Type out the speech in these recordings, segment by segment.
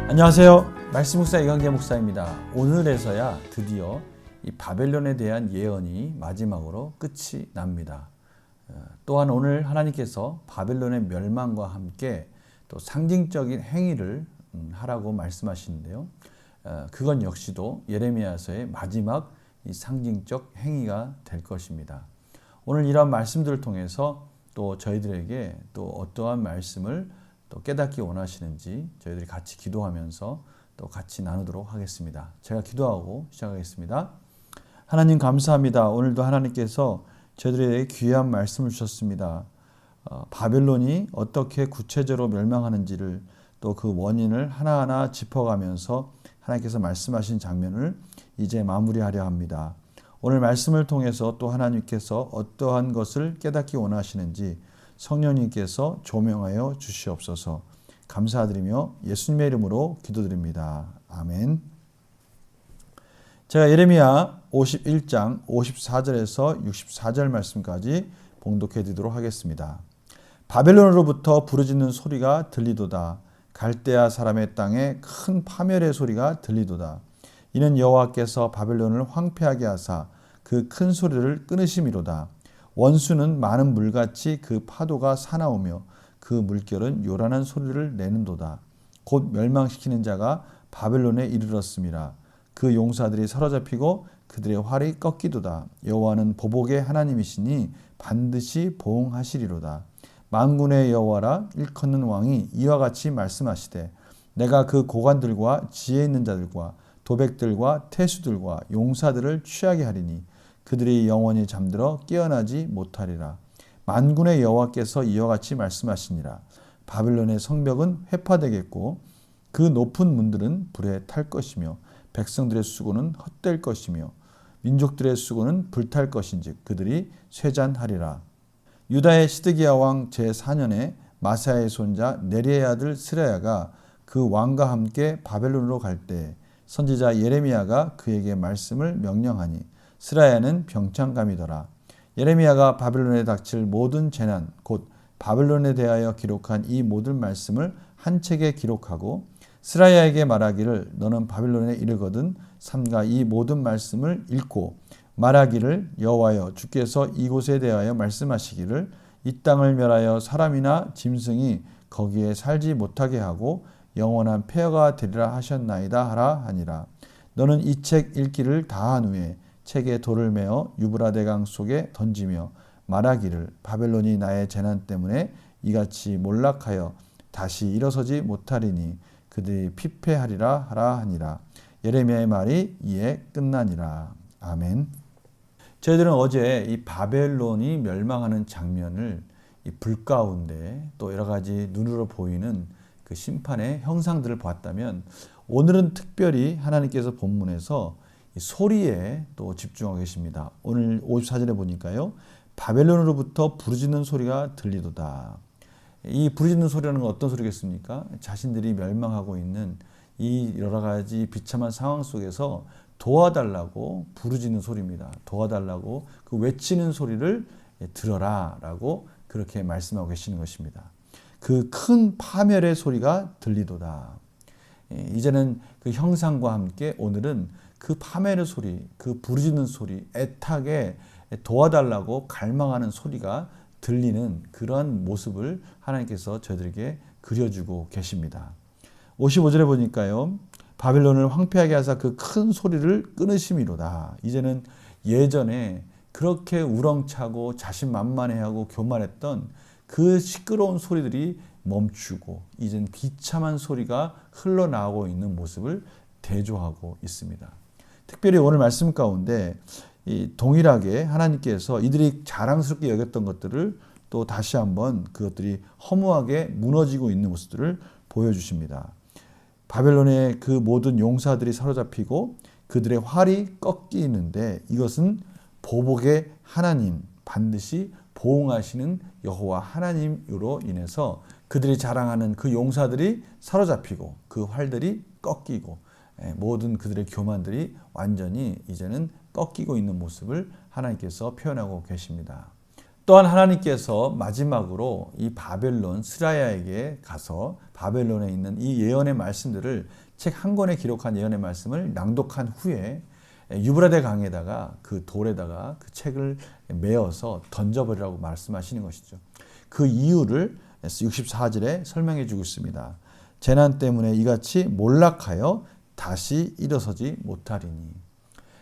안녕하세요. 말씀 목사 이광재 목사입니다. 오늘에서야 드디어 이 바벨론에 대한 예언이 마지막으로 끝이 납니다. 또한 오늘 하나님께서 바벨론의 멸망과 함께 또 상징적인 행위를 하라고 말씀하시는데요. 그건 역시도 예레미야서의 마지막 이 상징적 행위가 될 것입니다. 오늘 이런 말씀들을 통해서 또 저희들에게 또 어떠한 말씀을 또 깨닫기 원하시는지 저희들이 같이 기도하면서 또 같이 나누도록 하겠습니다. 제가 기도하고 시작하겠습니다. 하나님 감사합니다. 오늘도 하나님께서 저희들에게 귀한 말씀을 주셨습니다. 바벨론이 어떻게 구체적으로 멸망하는지를 또 그 원인을 하나하나 짚어가면서 하나님께서 말씀하신 장면을 이제 마무리하려 합니다. 오늘 말씀을 통해서 또 하나님께서 어떠한 것을 깨닫기 원하시는지 성령님께서 조명하여 주시옵소서. 감사드리며 예수님의 이름으로 기도드립니다. 아멘. 제가 예레미야 51장 54절에서 64절 말씀까지 봉독해 드리도록 하겠습니다. 바벨론으로부터 부르짖는 소리가 들리도다. 갈대아 사람의 땅에 큰 파멸의 소리가 들리도다. 이는 여호와께서 바벨론을 황폐하게 하사 그 큰 소리를 끊으심이로다. 원수는 많은 물같이 그 파도가 사나우며 그 물결은 요란한 소리를 내는도다. 곧 멸망시키는 자가 바벨론에 이르렀음이라. 그 용사들이 사로잡히고 그들의 활이 꺾이도다. 여호와는 보복의 하나님이시니 반드시 보응하시리로다. 만군의 여호와라 일컫는 왕이 이와 같이 말씀하시되 내가 그 고관들과 지혜 있는 자들과 도백들과 태수들과 용사들을 취하게 하리니 그들이 영원히 잠들어 깨어나지 못하리라. 만군의 여호와께서 이와 같이 말씀하시니라. 바벨론의 성벽은 회파되겠고 그 높은 문들은 불에 탈 것이며 백성들의 수고는 헛될 것이며 민족들의 수고는 불탈 것인즉 그들이 쇠잔하리라. 유다의 시드기야 왕 제4년에 마사야의 손자 네리의 아들 스라야가 그 왕과 함께 바벨론으로 갈 때 선지자 예레미야가 그에게 말씀을 명령하니 스라야는 병창감이더라. 예레미야가 바벨론에 닥칠 모든 재난 곧 바벨론에 대하여 기록한 이 모든 말씀을 한 책에 기록하고 스라야에게 말하기를 너는 바벨론에 이르거든 삼가 이 모든 말씀을 읽고 말하기를 여호와여 주께서 이곳에 대하여 말씀하시기를 이 땅을 멸하여 사람이나 짐승이 거기에 살지 못하게 하고 영원한 폐허가 되리라 하셨나이다 하라 하니라. 너는 이 책 읽기를 다한 후에 책에 돌을 메어 유브라데강 속에 던지며 말하기를 바벨론이 나의 재난 때문에 이같이 몰락하여 다시 일어서지 못하리니 그들이 피폐하리라 하라 하니라. 예레미야의 말이 이에 끝나니라. 아멘. 저희들은 어제 이 바벨론이 멸망하는 장면을 이 불 가운데 또 여러 가지 눈으로 보이는 그 심판의 형상들을 봤다면 오늘은 특별히 하나님께서 본문에서 이 소리에 또 집중하고 계십니다. 오늘 54절에 보니까요. 바벨론으로부터 부르짖는 소리가 들리도다. 이 부르짖는 소리라는 건 어떤 소리겠습니까? 자신들이 멸망하고 있는 이 여러 가지 비참한 상황 속에서 도와달라고 부르짖는 소리입니다. 도와달라고 그 외치는 소리를 들어라 라고 그렇게 말씀하고 계시는 것입니다. 그 큰 파멸의 소리가 들리도다. 이제는 그 형상과 함께 오늘은 그 파멸의 소리, 그 부르짖는 소리, 애타게 도와달라고 갈망하는 소리가 들리는 그런 모습을 하나님께서 저희들에게 그려주고 계십니다. 55절에 보니까요. 바벨론을 황폐하게 하사 그 큰 소리를 끊으심이로다. 이제는 예전에 그렇게 우렁차고 자신만만해하고 교만했던 그 시끄러운 소리들이 멈추고 이젠 비참한 소리가 흘러나오고 있는 모습을 대조하고 있습니다. 특별히 오늘 말씀 가운데 동일하게 하나님께서 이들이 자랑스럽게 여겼던 것들을 또 다시 한번 그것들이 허무하게 무너지고 있는 모습들을 보여주십니다. 바벨론의 그 모든 용사들이 사로잡히고 그들의 활이 꺾이는데 이것은 보복의 하나님, 반드시 보응하시는 여호와 하나님으로 인해서 그들이 자랑하는 그 용사들이 사로잡히고 그 활들이 꺾이고 모든 그들의 교만들이 완전히 이제는 꺾이고 있는 모습을 하나님께서 표현하고 계십니다. 또한 하나님께서 마지막으로 이 바벨론 스라야에게 가서 바벨론에 있는 이 예언의 말씀들을 책 한 권에 기록한 예언의 말씀을 낭독한 후에 유브라데 강에다가 그 돌에다가 그 책을 메어서 던져버리라고 말씀하시는 것이죠. 그 이유를 64절에 설명해 주고 있습니다. 재난 때문에 이같이 몰락하여 다시 일어서지 못하리니.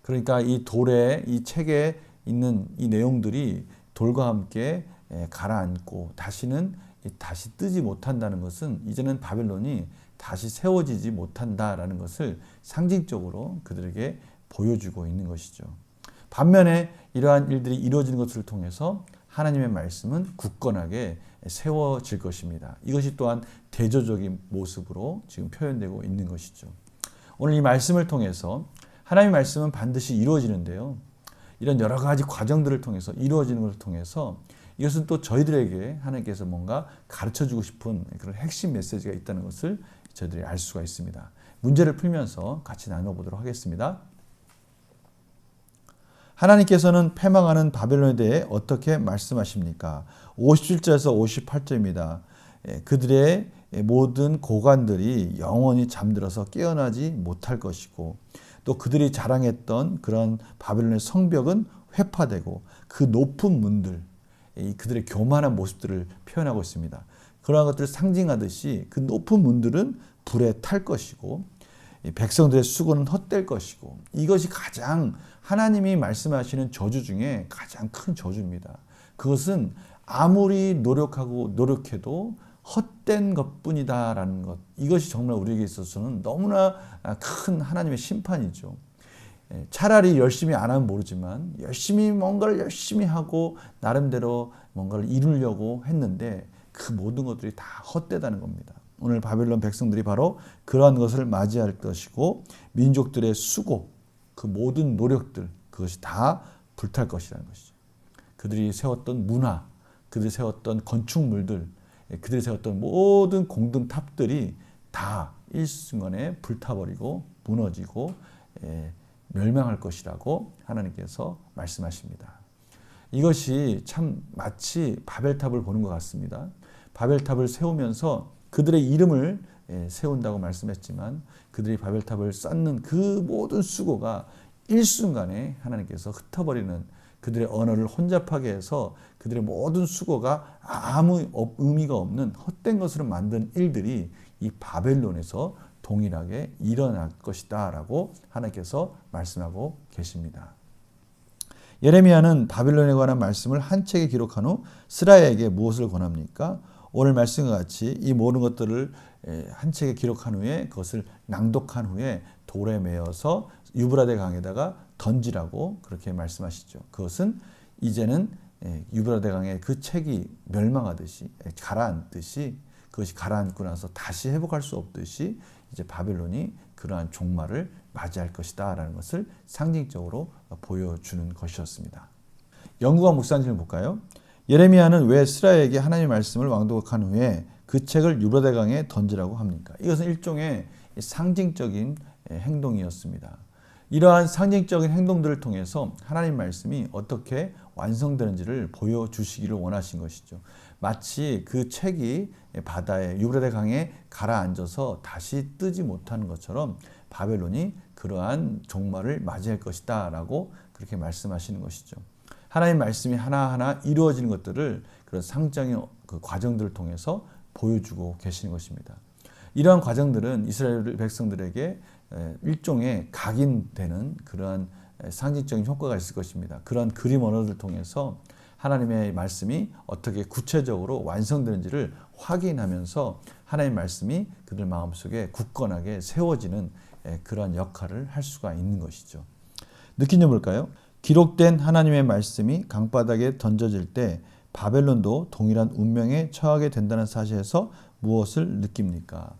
그러니까 이 돌에 이 책에 있는 이 내용들이 돌과 함께 가라앉고 다시는 다시 뜨지 못한다는 것은 이제는 바벨론이 다시 세워지지 못한다라는 것을 상징적으로 그들에게 보여주고 있는 것이죠. 반면에 이러한 일들이 이루어지는 것을 통해서 하나님의 말씀은 굳건하게 세워질 것입니다. 이것이 또한 대조적인 모습으로 지금 표현되고 있는 것이죠. 오늘 이 말씀을 통해서 하나님의 말씀은 반드시 이루어지는데요. 이런 여러 가지 과정들을 통해서 이루어지는 것을 통해서 이것은 또 저희들에게 하나님께서 뭔가 가르쳐주고 싶은 그런 핵심 메시지가 있다는 것을 저희들이 알 수가 있습니다. 문제를 풀면서 같이 나눠보도록 하겠습니다. 하나님께서는 패망하는 바벨론에 대해 어떻게 말씀하십니까? 57절에서 58절입니다. 그들의 모든 고관들이 영원히 잠들어서 깨어나지 못할 것이고 또 그들이 자랑했던 그런 바벨론의 성벽은 회파되고 그 높은 문들, 그들의 교만한 모습들을 표현하고 있습니다. 그러한 것들을 상징하듯이 그 높은 문들은 불에 탈 것이고 백성들의 수고는 헛될 것이고 이것이 가장 하나님이 말씀하시는 저주 중에 가장 큰 저주입니다. 그것은 아무리 노력해도 헛된 것뿐이다라는 것. 이것이 정말 우리에게 있어서는 너무나 큰 하나님의 심판이죠. 차라리 열심히 안 하면 모르지만 뭔가를 열심히 하고 나름대로 뭔가를 이루려고 했는데 그 모든 것들이 다 헛되다는 겁니다. 오늘 바벨론 백성들이 바로 그러한 것을 맞이할 것이고 민족들의 수고, 그 모든 노력들 그것이 다 불탈 것이라는 것이죠. 그들이 세웠던 문화, 그들이 세웠던 건축물들, 그들이 세웠던 모든 공든탑들이 다 일순간에 불타버리고 무너지고 멸망할 것이라고 하나님께서 말씀하십니다. 이것이 참 마치 바벨탑을 보는 것 같습니다. 바벨탑을 세우면서 그들의 이름을 세운다고 말씀했지만 그들이 바벨탑을 쌓는 그 모든 수고가 일순간에 하나님께서 흩어버리는 그들의 언어를 혼잡하게 해서 그들의 모든 수고가 아무 의미가 없는 헛된 것으로 만든 일들이 이 바벨론에서 동일하게 일어날 것이다 라고 하나님께서 말씀하고 계십니다. 예레미야는 바벨론에 관한 말씀을 한 책에 기록한 후 스라야에게 무엇을 권합니까? 오늘 말씀과 같이 이 모든 것들을 한 책에 기록한 후에 그것을 낭독한 후에 돌에 메어서 유브라데 강에다가 던지라고 그렇게 말씀하시죠. 그것은 이제는 유브라데 강에 그 책이 멸망하듯이 가라앉듯이 그것이 가라앉고 나서 다시 회복할 수 없듯이 이제 바벨론이 그러한 종말을 맞이할 것이다 라는 것을 상징적으로 보여주는 것이었습니다. 영국과 묵상진을 볼까요? 예레미야는 왜 스라야에게 하나님의 말씀을 왕독한 후에 그 책을 유브라데 강에 던지라고 합니까? 이것은 일종의 상징적인 행동이었습니다. 이러한 상징적인 행동들을 통해서 하나님 말씀이 어떻게 완성되는지를 보여주시기를 원하신 것이죠. 마치 그 책이 바다에 유브라데 강에 가라앉아서 다시 뜨지 못하는 것처럼 바벨론이 그러한 종말을 맞이할 것이다 라고 그렇게 말씀하시는 것이죠. 하나님 말씀이 하나하나 이루어지는 것들을 그런 상징적인 그 과정들을 통해서 보여주고 계시는 것입니다. 이러한 과정들은 이스라엘 백성들에게 일종의 각인되는 그러한 상징적인 효과가 있을 것입니다. 그런 그림 언어를 통해서 하나님의 말씀이 어떻게 구체적으로 완성되는지를 확인하면서 하나님의 말씀이 그들 마음속에 굳건하게 세워지는 그러한 역할을 할 수가 있는 것이죠. 느낀 점 볼까요? 기록된 하나님의 말씀이 강바닥에 던져질 때 바벨론도 동일한 운명에 처하게 된다는 사실에서 무엇을 느낍니까?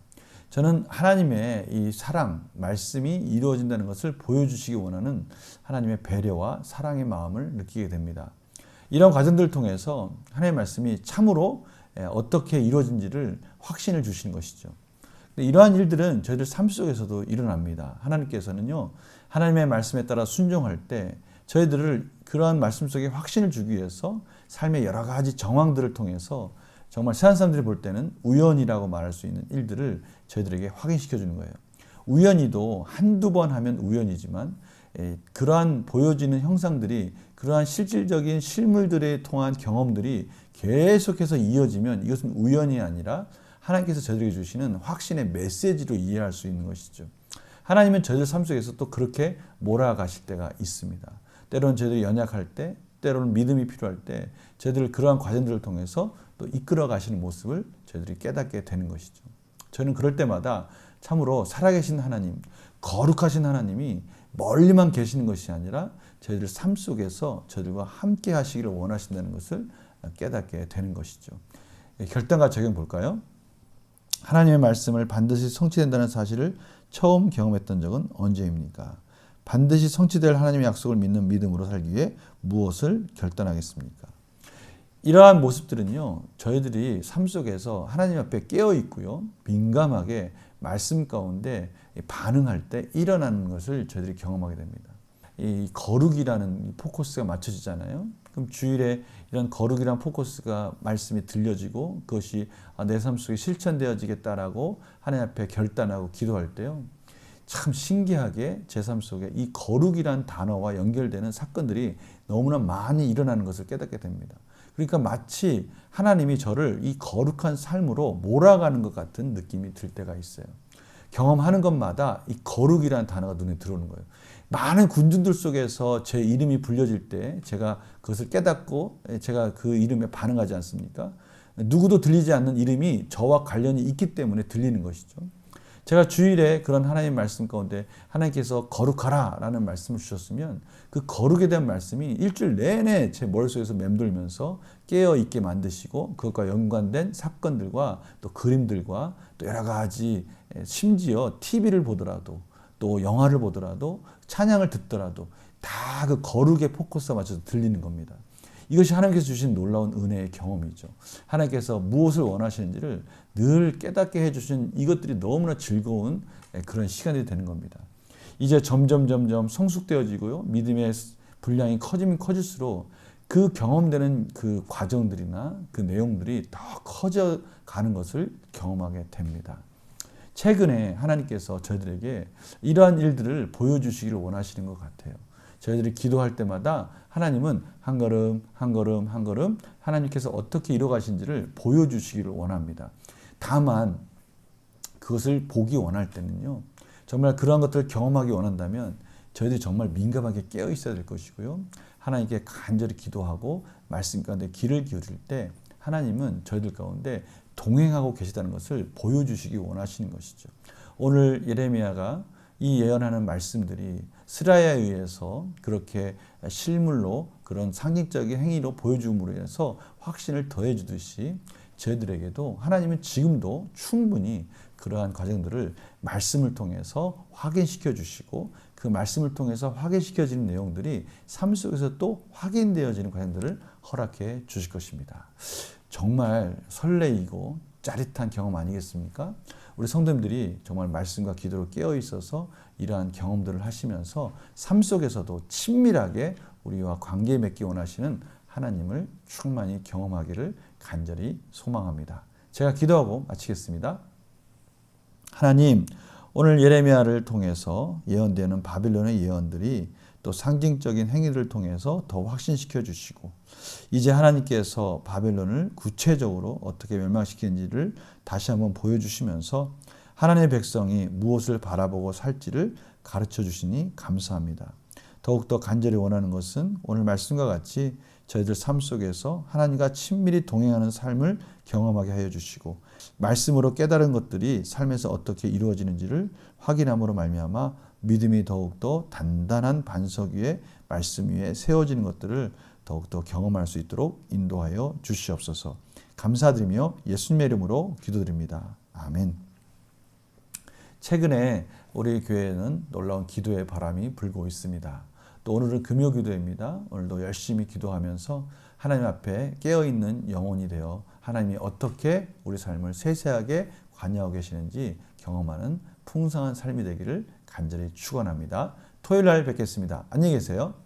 저는 하나님의 이 사랑, 말씀이 이루어진다는 것을 보여주시기 원하는 하나님의 배려와 사랑의 마음을 느끼게 됩니다. 이런 과정들을 통해서 하나님의 말씀이 참으로 어떻게 이루어진지를 확신을 주시는 것이죠. 근데 이러한 일들은 저희들 삶 속에서도 일어납니다. 하나님께서는요, 하나님의 말씀에 따라 순종할 때 저희들을 그러한 말씀 속에 확신을 주기 위해서 삶의 여러 가지 정황들을 통해서 정말 세상 사람들이 볼 때는 우연이라고 말할 수 있는 일들을 저희들에게 확인시켜 주는 거예요. 우연히도 한두 번 하면 우연이지만 그러한 보여지는 형상들이 그러한 실질적인 실물들에 통한 경험들이 계속해서 이어지면 이것은 우연이 아니라 하나님께서 저희들에게 주시는 확신의 메시지로 이해할 수 있는 것이죠. 하나님은 저희들 삶 속에서 또 그렇게 몰아가실 때가 있습니다. 때로는 저희들이 연약할 때, 때로는 믿음이 필요할 때 저희들 그러한 과정들을 통해서 또 이끌어 가시는 모습을 저희들이 깨닫게 되는 것이죠. 저는 그럴 때마다 참으로 살아계신 하나님, 거룩하신 하나님이 멀리만 계시는 것이 아니라 저희들 삶 속에서 저희들과 함께 하시기를 원하신다는 것을 깨닫게 되는 것이죠. 결단과 적용 볼까요? 하나님의 말씀을 반드시 성취된다는 사실을 처음 경험했던 적은 언제입니까? 반드시 성취될 하나님의 약속을 믿는 믿음으로 살기 위해 무엇을 결단하겠습니까? 이러한 모습들은요, 저희들이 삶 속에서 하나님 앞에 깨어 있고요, 민감하게 말씀 가운데 반응할 때 일어나는 것을 저희들이 경험하게 됩니다. 이 거룩이라는 포커스가 맞춰지잖아요. 그럼 주일에 이런 거룩이란 포커스가 말씀이 들려지고 그것이 내 삶 속에 실천되어지겠다라고 하나님 앞에 결단하고 기도할 때요, 참 신기하게 제 삶 속에 이 거룩이란 단어와 연결되는 사건들이 너무나 많이 일어나는 것을 깨닫게 됩니다. 그러니까 마치 하나님이 저를 이 거룩한 삶으로 몰아가는 것 같은 느낌이 들 때가 있어요. 경험하는 것마다 이 거룩이라는 단어가 눈에 들어오는 거예요. 많은 군중들 속에서 제 이름이 불려질 때 제가 그것을 깨닫고 제가 그 이름에 반응하지 않습니까? 누구도 들리지 않는 이름이 저와 관련이 있기 때문에 들리는 것이죠. 제가 주일에 그런 하나님의 말씀 가운데 하나님께서 거룩하라 라는 말씀을 주셨으면 그 거룩에 대한 말씀이 일주일 내내 제 머릿속에서 맴돌면서 깨어있게 만드시고 그것과 연관된 사건들과 또 그림들과 또 여러 가지, 심지어 TV를 보더라도 또 영화를 보더라도 찬양을 듣더라도 다 그 거룩의 포커스에 맞춰서 들리는 겁니다. 이것이 하나님께서 주신 놀라운 은혜의 경험이죠. 하나님께서 무엇을 원하시는지를 늘 깨닫게 해주신 이것들이 너무나 즐거운 그런 시간이 되는 겁니다. 이제 점점 성숙되어지고요, 믿음의 분량이 커지면 커질수록 그 경험되는 그 과정들이나 그 내용들이 더 커져가는 것을 경험하게 됩니다. 최근에 하나님께서 저희들에게 이러한 일들을 보여주시기를 원하시는 것 같아요. 저희들이 기도할 때마다 하나님은 한 걸음 한 걸음 한 걸음 하나님께서 어떻게 이뤄가신지를 보여주시기를 원합니다. 다만 그것을 보기 원할 때는요, 정말 그러한 것들을 경험하기 원한다면 저희들이 정말 민감하게 깨어 있어야 될 것이고요, 하나님께 간절히 기도하고 말씀 가운데 귀를 기울일 때 하나님은 저희들 가운데 동행하고 계시다는 것을 보여주시기 원하시는 것이죠. 오늘 예레미야가 이 예언하는 말씀들이 스라야에 의해서 그렇게 실물로 그런 상징적인 행위로 보여줌으로 인해서 확신을 더해 주듯이 저희들에게도 하나님은 지금도 충분히 그러한 과정들을 말씀을 통해서 확인시켜 주시고 그 말씀을 통해서 확인시켜지는 내용들이 삶 속에서 또 확인되어지는 과정들을 허락해 주실 것입니다. 정말 설레이고 짜릿한 경험 아니겠습니까? 우리 성도님들이 정말 말씀과 기도로 깨어 있어서 이러한 경험들을 하시면서 삶 속에서도 친밀하게 우리와 관계 맺기 원하시는 하나님을 충만히 경험하기를 간절히 소망합니다. 제가 기도하고 마치겠습니다. 하나님, 오늘 예레미야를 통해서 예언되는 바빌론의 예언들이 또 상징적인 행위를 통해서 더 확신시켜 주시고 이제 하나님께서 바벨론을 구체적으로 어떻게 멸망시키는지를 다시 한번 보여주시면서 하나님의 백성이 무엇을 바라보고 살지를 가르쳐 주시니 감사합니다. 더욱더 간절히 원하는 것은 오늘 말씀과 같이 저희들 삶 속에서 하나님과 친밀히 동행하는 삶을 경험하게 하여 주시고 말씀으로 깨달은 것들이 삶에서 어떻게 이루어지는지를 확인함으로 말미암아 믿음이 더욱더 단단한 반석 위에 말씀 위에 세워지는 것들을 더욱더 경험할 수 있도록 인도하여 주시옵소서. 감사드리며 예수님의 이름으로 기도드립니다. 아멘. 최근에 우리 교회에는 놀라운 기도의 바람이 불고 있습니다. 또 오늘은 금요기도입니다. 오늘도 열심히 기도하면서 하나님 앞에 깨어있는 영혼이 되어 하나님이 어떻게 우리 삶을 세세하게 관여하고 계시는지 경험하는 풍성한 삶이 되기를 간절히 축원합니다. 토요일 날 뵙겠습니다. 안녕히 계세요.